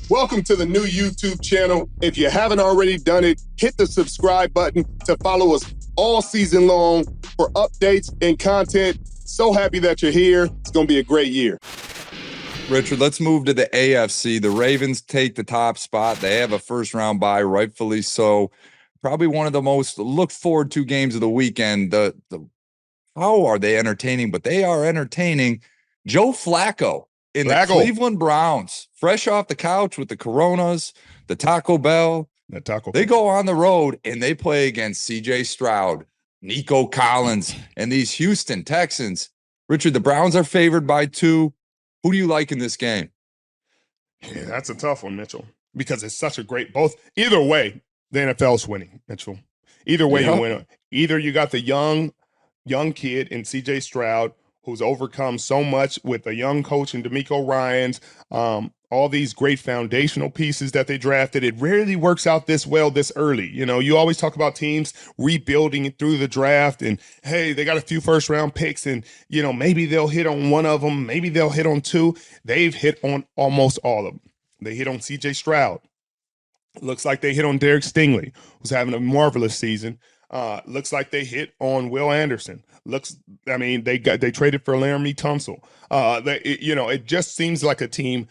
Welcome to the new YouTube channel. If you haven't already done it, hit the subscribe button to follow us all season long for updates and content. So happy that you're here. It's going to be a great year. Richard, let's move to the AFC. The Ravens take the top spot. They have a first-round bye, rightfully so. Probably one of the most looked forward to games of the weekend. How are they entertaining? But they are entertaining. Joe Flacco in the Cleveland Browns, fresh off the couch with the Coronas, the Taco Bell. They go on the road and they play against CJ Stroud, Nico Collins, and these Houston Texans. Richard, the Browns are favored by 2. Who do you like in this game? Yeah, that's a tough one, Mitchell, because it's such a great either way, the NFL's winning, Mitchell. Either way, you win. Either you got the young kid in CJ Stroud, who's overcome so much with a young coach in DeMeco Ryans, all these great foundational pieces that they drafted. It rarely works out this well this early. You know, you always talk about teams rebuilding through the draft and, hey, they got a few first-round picks and, you know, maybe they'll hit on one of them. Maybe they'll hit on 2. They've hit on almost all of them. They hit on CJ Stroud. Looks like they hit on Derek Stingley, who's having a marvelous season. Looks like they hit on Will Anderson. They traded for Laramie Tunsil. It just seems like a team.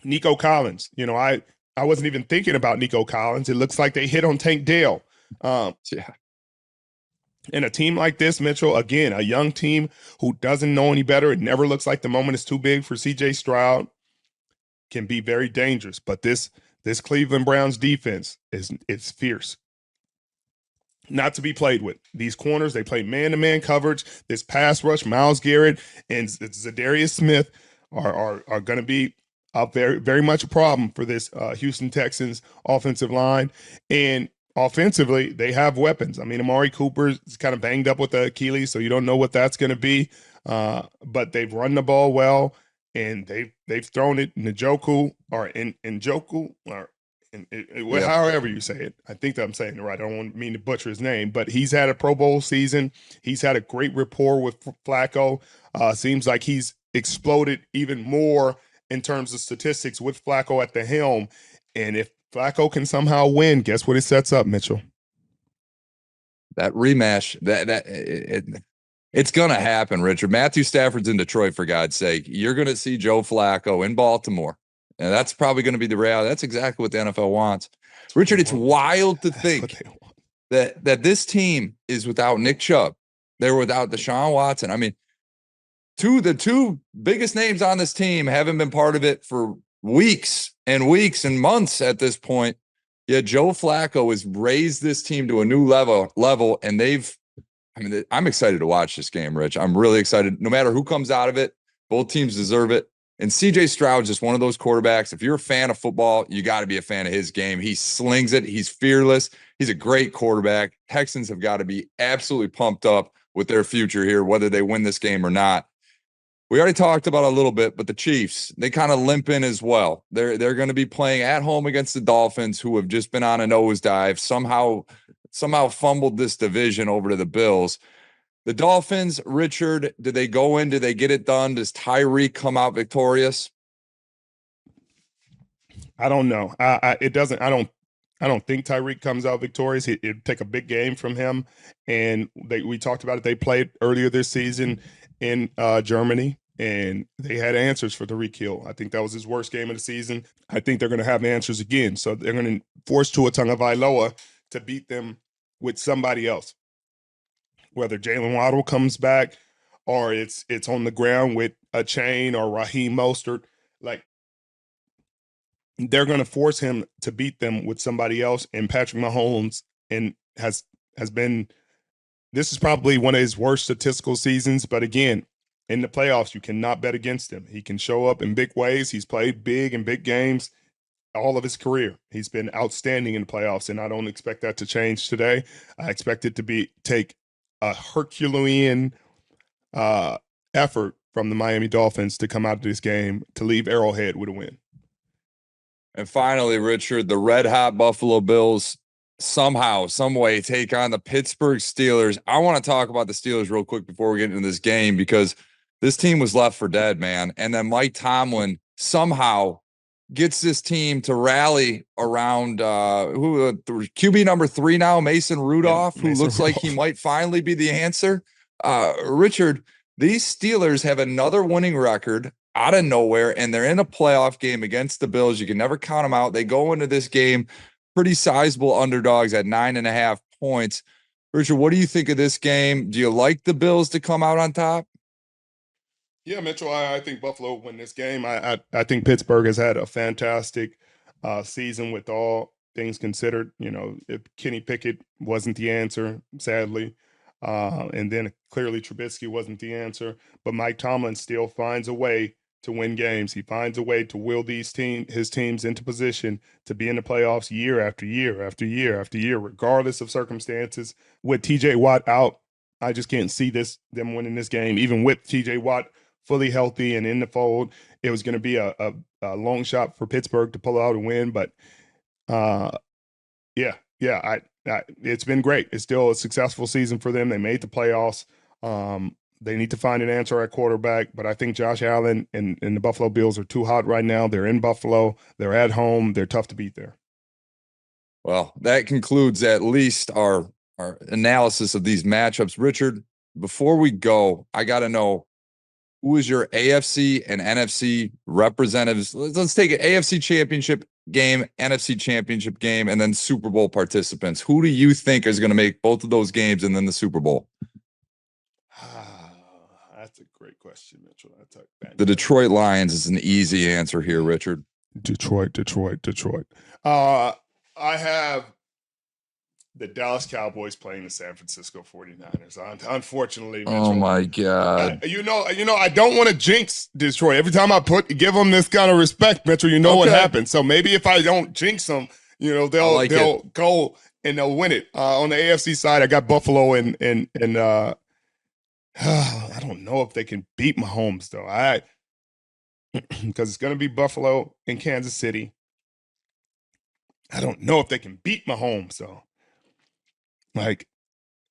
Nico Collins, I wasn't even thinking about Nico Collins. It looks like they hit on Tank Dell. In a team like this, Mitchell, again, a young team who doesn't know any better. It never looks like the moment is too big for CJ Stroud. Can be very dangerous, but this Cleveland Browns defense it's fierce. Not to be played with. These corners, they play man-to-man coverage. This pass rush, Myles Garrett and Zadarius Smith are going to be very, very much a problem for this Houston Texans offensive line. And offensively, they have weapons. I mean, Amari Cooper is kind of banged up with the Achilles, so you don't know what that's going to be. But they've run the ball well. And they've thrown it Njoku however you say it. I think that I'm saying it right. I don't mean to butcher his name, but he's had a Pro Bowl season. He's had a great rapport with Flacco. Seems like he's exploded even more in terms of statistics with Flacco at the helm. And if Flacco can somehow win, guess what it sets up, Mitchell? That rematch, it's going to happen, Richard. Matthew Stafford's in Detroit, for God's sake. You're going to see Joe Flacco in Baltimore. And that's probably going to be the reality. That's exactly what the NFL wants. Richard, it's wild to think that this team is without Nick Chubb. They're without Deshaun Watson. I mean, the two biggest names on this team haven't been part of it for weeks and months at this point. Yet Joe Flacco has raised this team to a new level, and I'm excited to watch this game, Rich. I'm really excited. No matter who comes out of it, both teams deserve it. And CJ Stroud's just one of those quarterbacks. If you're a fan of football, you got to be a fan of his game. He slings it. He's fearless. He's a great quarterback. Texans have got to be absolutely pumped up with their future here, whether they win this game or not. We already talked about it a little bit, but the Chiefs, they kind of limp in as well. They're going to be playing at home against the Dolphins, who have just been on a nosedive, somehow fumbled this division over to the Bills. The Dolphins, Richard, do they go in? Do they get it done? Does Tyreek come out victorious? I don't know. It doesn't. I don't think Tyreek comes out victorious. It'd take a big game from him. And we talked about it. They played earlier this season in Germany, and they had answers for Tyreek Hill. I think that was his worst game of the season. I think they're going to have answers again. So they're going to force Tua Tagovailoa to beat them with somebody else. Whether Jalen Waddle comes back or it's on the ground with a chain or Raheem Mostert, like they're going to force him to beat them with somebody else. And Patrick Mahomes has been, this is probably one of his worst statistical seasons. But again, in the playoffs, you cannot bet against him. He can show up in big ways. He's played big in big games all of his career. He's been outstanding in the playoffs, and I don't expect that to change today. I expect it to take a Herculean effort from the Miami Dolphins to come out of this game to leave Arrowhead with a win. And finally, Richard, the red-hot Buffalo Bills somehow, some way take on the Pittsburgh Steelers. I want to talk about the Steelers real quick before we get into this game, because this team was left for dead, man. And then Mike Tomlin somehow gets this team to rally around QB number 3 now, Mason Rudolph, who looks like he might finally be the answer. Richard, these Steelers have another winning record out of nowhere, and they're in a playoff game against the Bills. You can never count them out. They go into this game pretty sizable underdogs at 9.5 points. Richard, what do you think of this game? Do you like the Bills to come out on top? Yeah, Mitchell, I think Buffalo will win this game. I think Pittsburgh has had a fantastic season with all things considered. You know, if Kenny Pickett wasn't the answer, sadly, and then clearly Trubisky wasn't the answer, but Mike Tomlin still finds a way to win games. He finds a way to will his teams into position to be in the playoffs year after year after year after year, regardless of circumstances. With TJ Watt out, I just can't see them winning this game, even with TJ Watt fully healthy and in the fold. It was going to be a long shot for Pittsburgh to pull out a win, but it's been great. It's still a successful season for them. They made the playoffs. They need to find an answer at quarterback, but I think Josh Allen and the Buffalo Bills are too hot right now. They're in Buffalo. They're at home. They're tough to beat there. Well, that concludes at least our analysis of these matchups. Richard, before we go, I got to know, who is your AFC and NFC representatives? Let's take it. AFC Championship game, NFC Championship game, and then Super Bowl participants. Who do you think is going to make both of those games and then the Super Bowl? That's a great question, Mitchell. The Detroit Lions is an easy answer here, Richard. Detroit. I have the Dallas Cowboys playing the San Francisco 49ers. Unfortunately, Mitchell, oh my God. I don't want to jinx Detroit. Every time I give them this kind of respect, Mitchell, what happens. So maybe if I don't jinx them, they'll go and they'll win it. On the AFC side, I got Buffalo and I don't know if they can beat Mahomes though. Because it's going to be Buffalo and Kansas City. I don't know if they can beat Mahomes though.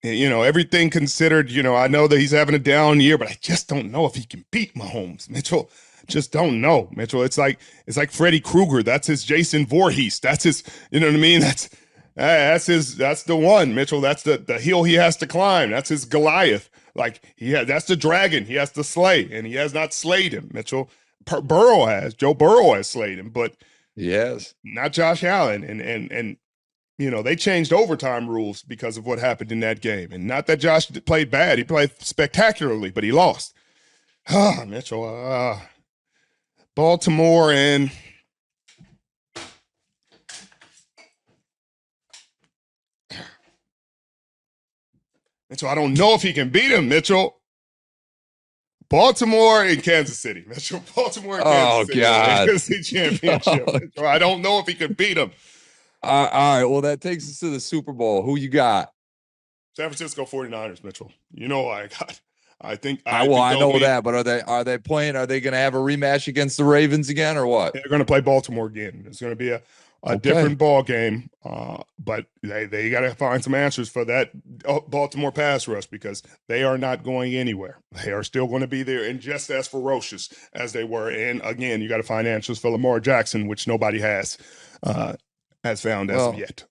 Everything considered, I know that he's having a down year, but I just don't know if he can beat Mahomes. Mitchell, just don't know. Mitchell, it's like Freddy Krueger. That's his Jason Voorhees. That's his, you know what I mean? That's the one, Mitchell. That's the hill he has to climb. That's his Goliath. That's the dragon he has to slay, and he has not slayed him, Mitchell. Joe Burrow has slayed him, but yes, not Josh Allen. And they changed overtime rules because of what happened in that game. And not that Josh played bad. He played spectacularly, but he lost. Mitchell, Baltimore and Mitchell, I don't know if he can beat him, Mitchell. Baltimore and Kansas City. Mitchell, Baltimore and Kansas City. God. AFC Championship. Mitchell, I don't know if he can beat him. All right. Well, that takes us to the Super Bowl. Who you got? San Francisco 49ers, Mitchell. You know I got. I know that, but are they playing? Are they going to have a rematch against the Ravens again, or what? They're going to play Baltimore again. It's going to be a different ball game, but they got to find some answers for that Baltimore pass rush because they are not going anywhere. They are still going to be there and just as ferocious as they were. And again, you got to find answers for Lamar Jackson, which nobody has found as of yet.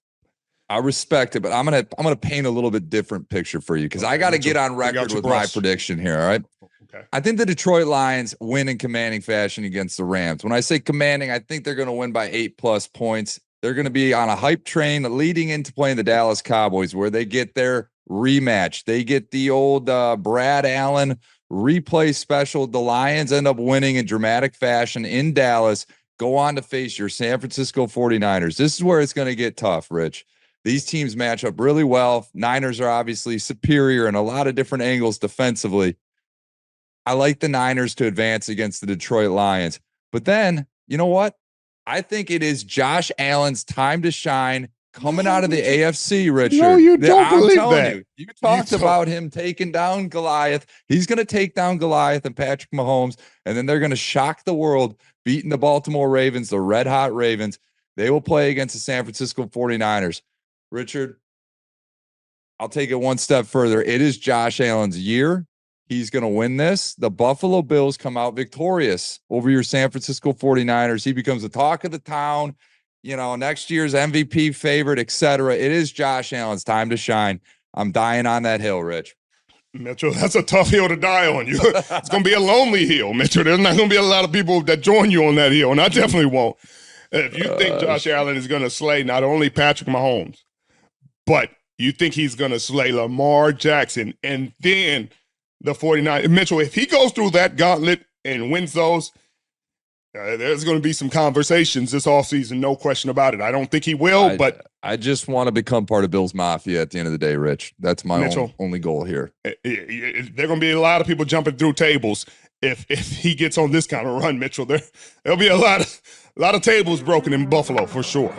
I respect it, but I'm gonna paint a little bit different picture for you because I got to get on record with my prediction here. All right. Okay. I think the Detroit Lions win in commanding fashion against the Rams. When I say commanding, I think they're going to win by 8+ points. They're going to be on a hype train leading into playing the Dallas Cowboys, where they get their rematch. They get the old Brad Allen replay special. The Lions end up winning in dramatic fashion in Dallas. Go on to face your San Francisco 49ers. This is where it's going to get tough, Rich. These teams match up really well. Niners are obviously superior in a lot of different angles defensively. I like the Niners to advance against the Detroit Lions. But then, you know what? I think it is Josh Allen's time to shine coming out of the AFC, Richard. No, you don't believe that. You talked about him taking down Goliath. He's going to take down Goliath and Patrick Mahomes, and then they're going to shock the world, beating the Baltimore Ravens, the red-hot Ravens. They will play against the San Francisco 49ers. Richard, I'll take it one step further. It is Josh Allen's year. he's going to win this. The Buffalo Bills come out victorious over your San Francisco 49ers. He becomes the talk of the town, next year's MVP favorite, etc. It is Josh Allen's time to shine. I'm dying on that hill, Rich. Mitchell, that's a tough hill to die on. It's going to be a lonely hill, Mitchell. There's not going to be a lot of people that join you on that hill, and I definitely won't. If you think Josh Allen is going to slay not only Patrick Mahomes, but you think he's going to slay Lamar Jackson and then the 49ers. Mitchell, if he goes through that gauntlet and wins those, there's going to be some conversations this offseason, no question about it. I don't think he will, but I just want to become part of Bill's Mafia at the end of the day, Rich. That's my only goal here. There are going to be a lot of people jumping through tables if he gets on this kind of run, Mitchell. There'll be a lot of tables broken in Buffalo for sure.